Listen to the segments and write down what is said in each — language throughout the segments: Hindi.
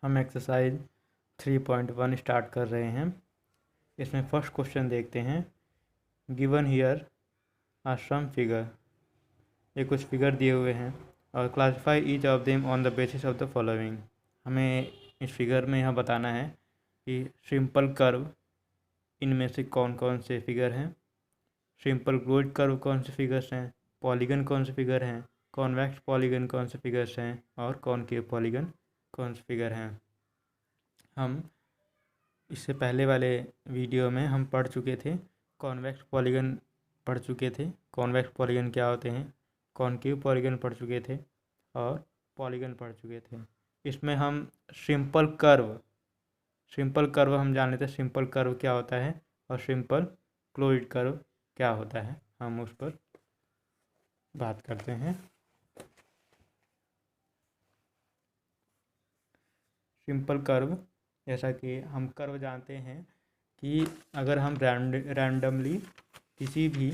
हम एक्सरसाइज 3.1 स्टार्ट कर रहे हैं। इसमें फर्स्ट क्वेश्चन देखते हैं। Given here are some figure, ये कुछ फिगर दिए हुए हैं और classify each of them on the basis of the following. हमें इस फिगर में यह बताना है कि सिंपल कर्व इनमें से कौन कौन से फिगर हैं, सिंपल क्लोज्ड कर्व कौन से फिगर्स हैं, पॉलीगन कौन से फिगर हैं, कॉन्वेक्स पॉलीगन कौन से फिगर्स हैं और कॉनकेव पॉलीगन कौन से फिगर हैं। हम इससे पहले वाले वीडियो में हम पढ़ चुके थे, कॉन्वेक्स पॉलीगन पढ़ चुके थे, कॉन्वेक्स पॉलीगन क्या होते हैं, कॉनकेव पॉलीगन पढ़ चुके थे और पॉलीगन पढ़ चुके थे। इसमें हम सिंपल कर्व हम जान लेते हैं, सिंपल कर्व क्या होता है और सिंपल क्लोज्ड कर्व क्या होता है, हम उस पर बात करते हैं। सिंपल कर्व, जैसा कि हम कर्व जानते हैं कि अगर हम रैंडमली किसी भी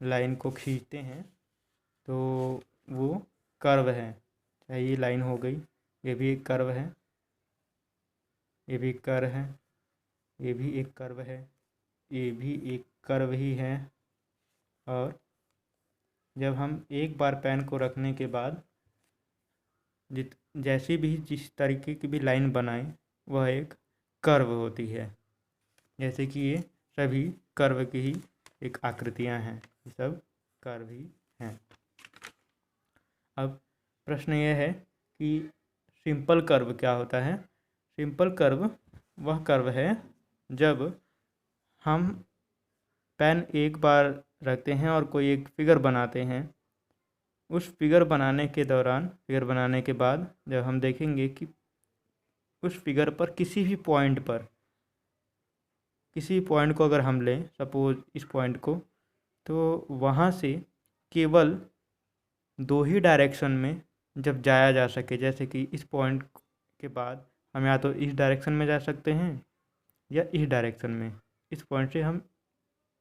लाइन को खींचते हैं तो वो कर्व है। चाहे ये लाइन हो गई, ये भी एक कर्व है, ये भी कर्व है, ये भी एक कर्व है, ये भी एक कर्व ही है। और जब हम एक बार पेन को रखने के बाद जैसी भी जिस तरीके की भी लाइन बनाएं वह एक कर्व होती है। जैसे कि ये सभी कर्व की ही एक आकृतियां हैं, ये सब कर्व ही हैं। अब प्रश्न यह है कि सिंपल कर्व क्या होता है। सिंपल कर्व वह कर्व है जब हम पेन एक बार रखते हैं और कोई एक फिगर बनाते हैं, उस फिगर बनाने के दौरान, फिगर बनाने के बाद जब हम देखेंगे कि उस फिगर पर किसी भी पॉइंट पर, किसी पॉइंट को अगर हम लें, सपोज इस पॉइंट को, तो वहाँ से केवल दो ही डायरेक्शन में जब जाया जा सके, जैसे कि इस पॉइंट के बाद हम या तो इस डायरेक्शन में जा सकते हैं या इस डायरेक्शन में, इस पॉइंट से हम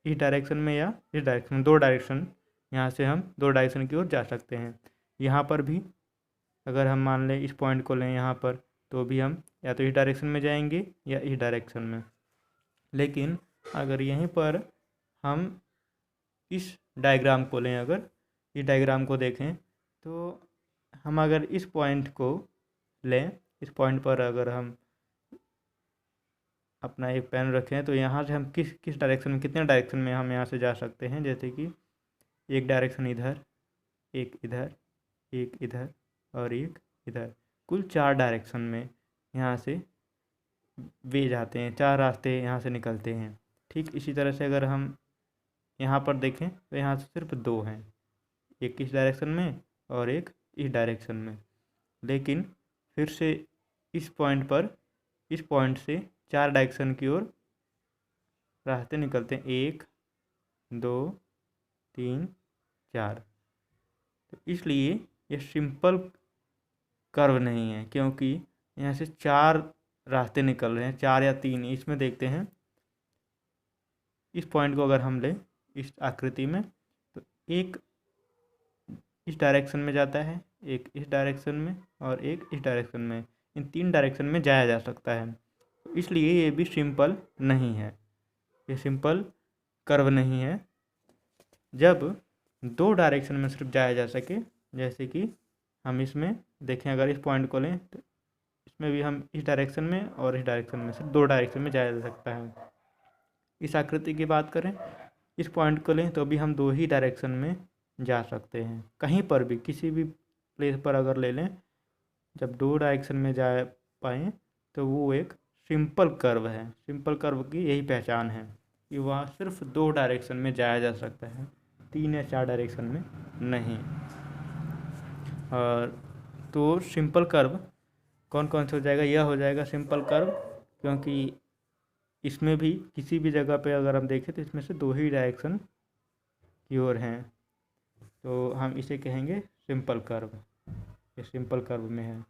इस डायरेक्शन में या इस डायरेक्शन में, दो डायरेक्शन, यहाँ से हम दो डायरेक्शन की ओर जा सकते हैं। यहाँ पर भी अगर हम मान लें इस पॉइंट को लें यहाँ पर, तो भी हम या तो इस डायरेक्शन में जाएंगे या इस डायरेक्शन में। लेकिन अगर यहीं पर हम इस डायग्राम को लें, अगर इस डायग्राम को देखें, तो हम अगर इस पॉइंट को लें, इस पॉइंट पर अगर हम अपना एक पेन रखें, तो यहाँ से हम किस किस डायरेक्शन में, कितने डायरेक्शन में हम यहाँ से जा सकते हैं। जैसे कि एक डायरेक्शन इधर, एक इधर, एक इधर और एक इधर, कुल 4 डायरेक्शन में यहाँ से वे जाते हैं, 4 रास्ते यहाँ से निकलते हैं। ठीक इसी तरह से अगर हम यहाँ पर देखें तो यहाँ से सिर्फ 2 हैं, एक इस डायरेक्शन में और एक इस डायरेक्शन में। लेकिन फिर से इस पॉइंट पर, इस पॉइंट से 4 डायरेक्शन की ओर रास्ते निकलते हैं, 1 2 3 4। तो इसलिए ये सिंपल कर्व नहीं है, क्योंकि यहाँ से 4 रास्ते निकल रहे हैं, 4 या 3। इसमें देखते हैं, इस पॉइंट को अगर हम लें इस आकृति में, तो एक इस डायरेक्शन में जाता है, एक इस डायरेक्शन में और एक इस डायरेक्शन में। इन 3 डायरेक्शन में जाया जा सकता है, तो इसलिए ये भी सिंपल नहीं है, ये सिंपल कर्व नहीं है। जब 2 डायरेक्शन में सिर्फ जाया जा सके, जैसे कि हम इसमें देखें, अगर इस पॉइंट को लें तो इसमें भी हम इस डायरेक्शन में और इस डायरेक्शन में, सिर्फ 2 डायरेक्शन में जाया जा सकता है। इस आकृति की बात करें, इस पॉइंट को लें तो भी हम 2 ही डायरेक्शन में जा सकते हैं। कहीं पर भी, किसी भी प्लेस पर अगर ले लें, जब 2 डायरेक्शन में जा पाएँ तो वो एक सिंपल कर्व है। सिंपल कर्व की यही पहचान है कि वहाँ सिर्फ 2 डायरेक्शन में जाया जा सकता है, 3 या 4 डायरेक्शन में नहीं। और तो सिंपल कर्व कौन कौन से हो जाएगा, यह हो जाएगा सिंपल कर्व, क्योंकि इसमें भी किसी भी जगह पे अगर हम देखें तो इसमें से 2 ही डायरेक्शन की ओर हैं, तो हम इसे कहेंगे सिंपल कर्व। ये सिंपल कर्व में है।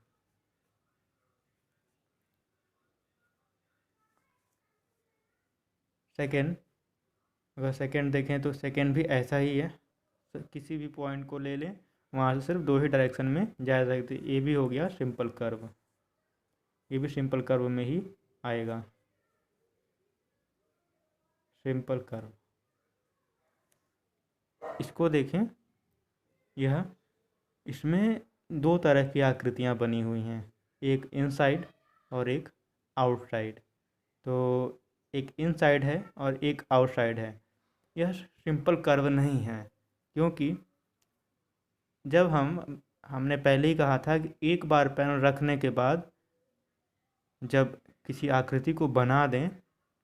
सेकेंड, अगर सेकेंड देखें तो सेकेंड भी ऐसा ही है, किसी भी पॉइंट को ले लें, वहाँ से सिर्फ 2 ही डायरेक्शन में जाया सकते, ये भी हो गया सिंपल कर्व। ये भी सिंपल कर्व में ही आएगा। सिंपल कर्व, इसको देखें, यह इसमें दो तरह की आकृतियाँ बनी हुई हैं, एक इनसाइड और एक आउटसाइड। तो एक इनसाइड है और एक आउटसाइड है। यह सिंपल कर्व नहीं है, क्योंकि जब हमने पहले ही कहा था कि एक बार पेन रखने के बाद जब किसी आकृति को बना दें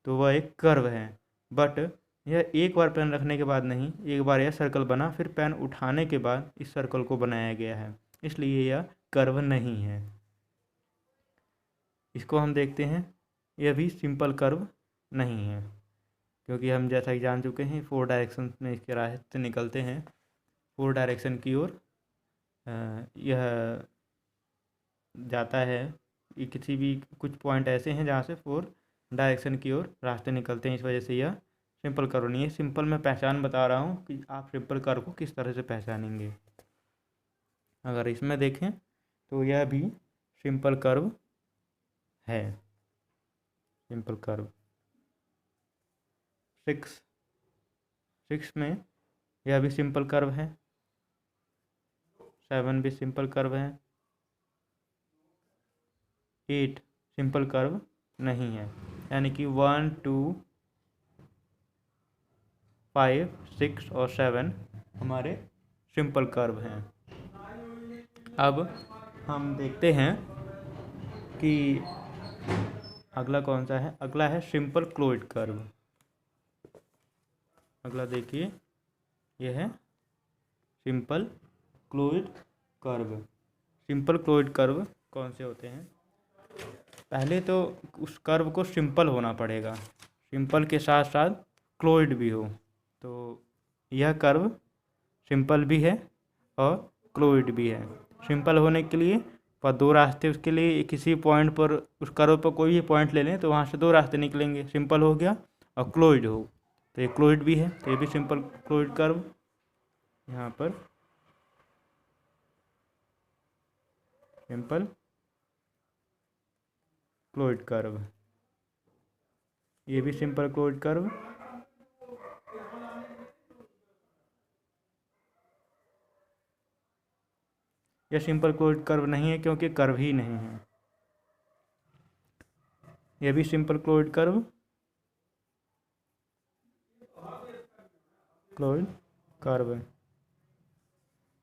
तो वह एक कर्व है। बट यह एक बार पेन रखने के बाद नहीं, एक बार यह सर्कल बना, फिर पेन उठाने के बाद इस सर्कल को बनाया गया है, इसलिए यह कर्व नहीं है। इसको हम देखते हैं, यह भी सिंपल कर्व नहीं है, क्योंकि हम जैसा कि जान चुके हैं 4 डायरेक्शन में इसके रास्ते निकलते हैं। 4 डायरेक्शन की ओर यह जाता है। ये किसी भी कुछ पॉइंट ऐसे हैं जहाँ से 4 डायरेक्शन की ओर रास्ते निकलते हैं, इस वजह से यह सिंपल कर्व नहीं है। सिंपल मैं पहचान बता रहा हूँ कि आप सिंपल कर्व को किस तरह से पहचानेंगे। अगर इसमें देखें तो यह भी सिंपल कर्व है। सिंपल कर्व 6 में यह भी सिंपल कर्व है। 7 भी सिंपल कर्व है। 8 सिंपल कर्व नहीं है, यानी कि 1 2 5 6 और 7 हमारे सिंपल कर्व हैं। अब हम देखते हैं कि अगला कौन सा है। अगला है सिंपल क्लोइड कर्व। अगला देखिए, यह है simple colloid curve. Simple colloid curve कौन से होते हैं? पहले तो उस कर्व को सिंपल होना पड़ेगा, सिंपल के साथ साथ क्लोइड भी हो। तो यह कर्व सिंपल भी है और क्लोइड भी है। सिंपल होने के लिए पर 2 रास्ते उसके लिए, किसी पॉइंट पर उस कर्व पर कोई भी पॉइंट ले लें तो वहाँ से 2 रास्ते निकलेंगे, सिंपल हो गया और क्लोइड हो, तो ये क्लोइड भी है। तो ये भी सिंपल क्लोइड कर्व यहाँ पर सिंपल क्लोइड कर्व, ये भी सिंपल क्लोइड कर्व। यह सिंपल क्लोइड कर्व नहीं है, क्योंकि कर्व ही नहीं है। यह भी simple colloid curve, colloid curve,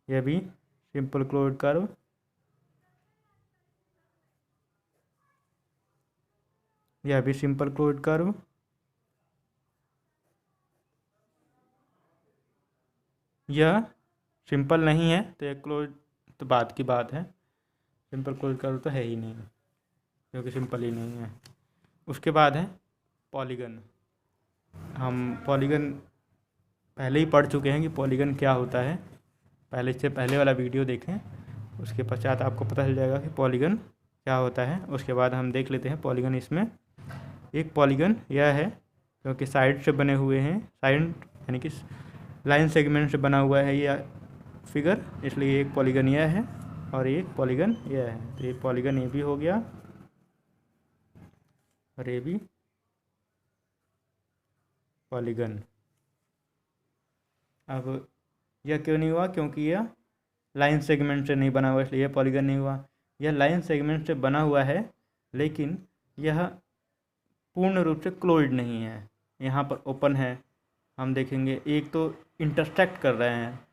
यह भी सिंपल क्लोइड कर्व। यह भी सिंपल क्लोइड कर्व। यह सिंपल नहीं है, तो यह क्लोइड तो बात की बात है, सिंपल क्लोइड कर्व तो है ही नहीं, क्योंकि सिंपल ही नहीं है। उसके बाद है पॉलीगन। हम पॉलीगन पहले ही पढ़ चुके हैं कि पॉलीगन क्या होता है। इससे पहले वाला वीडियो देखें, उसके पश्चात आपको पता चल जाएगा कि पॉलीगन क्या होता है। उसके बाद हम देख लेते हैं पॉलीगन। इसमें एक पॉलीगन यह है, क्योंकि साइड से बने हुए हैं, साइड यानी कि लाइन सेगमेंट से बना हुआ है यह फिगर, इसलिए एक पॉलीगन यह है और एक पॉलीगन यह है। तो एक पॉलीगन ये भी हो गया और ये भी पॉलीगन। अब यह क्यों नहीं हुआ? क्योंकि यह लाइन सेगमेंट से नहीं बना हुआ, इसलिए यह पॉलीगन नहीं हुआ। यह लाइन सेगमेंट से बना हुआ है, लेकिन यह पूर्ण रूप से क्लोइड नहीं है। यहाँ पर ओपन है, हम देखेंगे एक तो इंटरसेक्ट कर रहे हैं।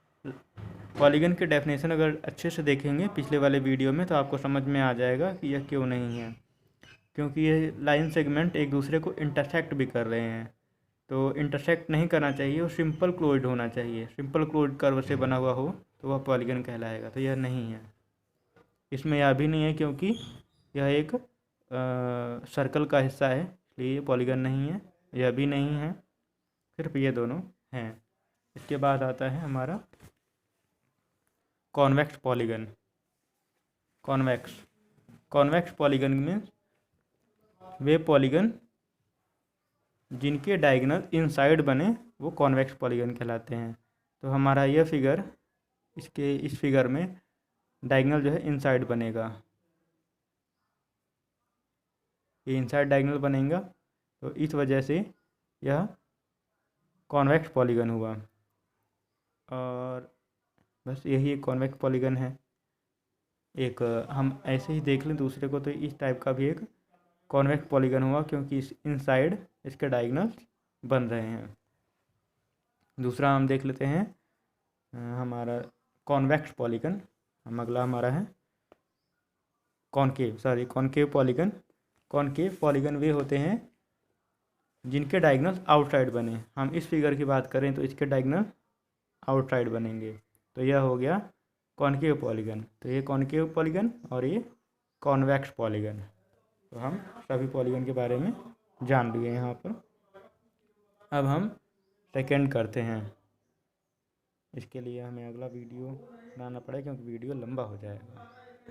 पॉलीगन की डेफिनेशन अगर अच्छे से देखेंगे पिछले वाले वीडियो में तो आपको समझ में आ जाएगा कि यह क्यों नहीं है, क्योंकि ये लाइन सेगमेंट एक दूसरे को इंटरसेक्ट भी कर रहे हैं। तो इंटरसेक्ट नहीं करना चाहिए, और सिंपल क्लोइड होना चाहिए। सिंपल क्लोइड कर्व से बना हुआ हो तो वह पॉलीगन कहलाएगा, तो यह नहीं है। इसमें यह भी नहीं है, क्योंकि यह एक सर्कल का हिस्सा है, इसलिए ये पॉलीगन नहीं है। यह भी नहीं है, सिर्फ ये दोनों हैं। इसके बाद आता है हमारा कॉन्वेक्स पॉलीगन। कॉन्वेक्स पॉलीगन में वे पॉलीगन जिनके डायगोनल इनसाइड बने वो कॉन्वेक्स पॉलीगन कहलाते हैं। तो हमारा यह फिगर, इस फिगर में डायगोनल जो है इनसाइड बनेगा। ये इनसाइड डायगोनल बनेगा, तो इस वजह से यह कॉन्वेक्स पॉलीगन हुआ। और बस यही एक कॉन्वेक्स पॉलीगन है। एक हम ऐसे ही देख लें दूसरे को, तो इस टाइप का भी एक कॉन्वेक्स पॉलीगन हुआ, क्योंकि इस इनसाइड इसके डायगोनल्स बन रहे हैं। दूसरा हम देख लेते हैं हमारा कॉन्वेक्स पॉलीगन। हम अगला हमारा है कॉनकेव पॉलीगन। कॉनकेव पॉलीगन वे होते हैं जिनके डायगोनल्स आउटसाइड बने। हम इस फिगर की बात करें तो इसके डायगोनल आउटसाइड बनेंगे, तो यह हो गया कॉनकेव पॉलीगन। तो ये कॉनकेव पॉलीगन और ये कॉन्वेक्स पॉलीगन। तो हम सभी पॉलीगन के बारे में जान लिए यहाँ पर। अब हम सेकंड करते हैं। इसके लिए हमें अगला वीडियो बनाना पड़ेगा, क्योंकि वीडियो लंबा हो जाएगा।